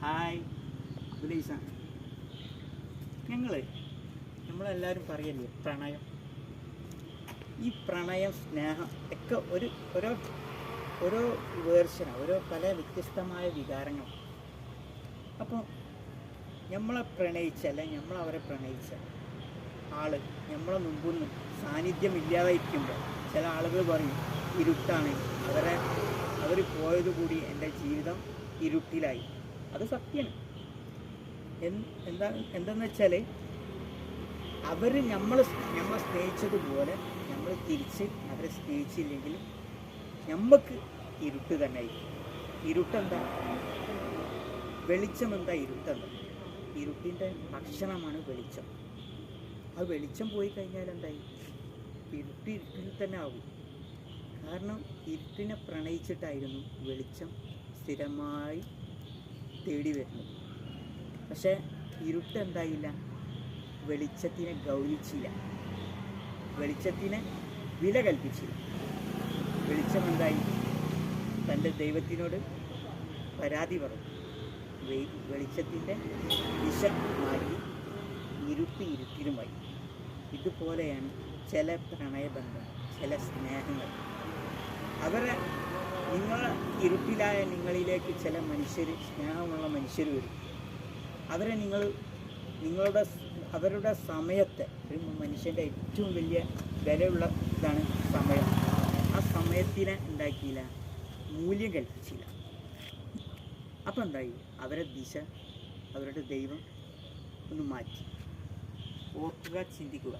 Hi അഭിലൈസാണ്. നമ്മളെല്ലാവരും പറയല്ലേ പ്രണയം. ഈ പ്രണയം, സ്നേഹം ഒക്കെ ഓരോ വേർഷനാണ്, പല വ്യത്യസ്തമായ വികാരങ്ങൾ. അപ്പോൾ നമ്മളവരെ പ്രണയിച്ച ആള് നമ്മളെ മുമ്പിൽ നിന്ന് സാന്നിധ്യമില്ലാതായിരിക്കുമ്പോൾ ചില ആളുകൾ പറയും ഇരുട്ടാണ്, അവർ പോയതുകൂടി എൻ്റെ ജീവിതം ഇരുട്ടിലായി. അത് സത്യമാണ്. എന്താണെന്ന് വെച്ചാൽ അവർ നമ്മളെ സ്നേഹിച്ചതുപോലെ നമ്മൾ തിരിച്ച് അവരെ സ്നേഹിച്ചില്ലെങ്കിൽ നമുക്ക് ഇരുട്ട് തന്നെ ആയിരിക്കും. ഇരുട്ടെന്താ? വെളിച്ചമെന്താ? ഇരുട്ടിൻ്റെ ഭക്ഷണമാണ് വെളിച്ചം. ആ വെളിച്ചം പോയി കഴിഞ്ഞാൽ എന്തായി? ഇരുട്ടിൽ തന്നെ ആകും. കാരണം ഇരുട്ടിനെ പ്രണയിച്ചിട്ടായിരുന്നു വെളിച്ചം സ്ഥിരമായി തേടി വരുന്നത്. പക്ഷേ ഇരുട്ടെന്തായില്ല? വെളിച്ചത്തിനെ ഗൗനിച്ചില്ല, വെളിച്ചത്തിനെ വില കൽപ്പിച്ചില്ല. വെളിച്ചം എന്തായി? തൻ്റെ ദൈവത്തിനോട് പരാതി പറഞ്ഞു. വെളിച്ചത്തിൻ്റെ ദിശ മാറ്റി ഇരുട്ടിലുമായി. ഇതുപോലെയാണ് ചില പ്രണയബന്ധം, ചില സ്നേഹങ്ങൾ. ഇരുട്ടിലായ നിങ്ങളിലേക്ക് ചില സ്നേഹമുള്ള മനുഷ്യർ വരും. അവരുടെ സമയത്തെ, ഒരു മനുഷ്യൻ്റെ ഏറ്റവും വലിയ വിലയുള്ള ഇതാണ് സമയം. ആ സമയത്തിനെ ഉണ്ടാക്കിയില്ല, മൂല്യം കൽപ്പിച്ചില്ല. അപ്പം എന്തായി? അവരുടെ ദൈവം ഒന്ന് മാറ്റി. ഓർക്കുക, ചിന്തിക്കുക.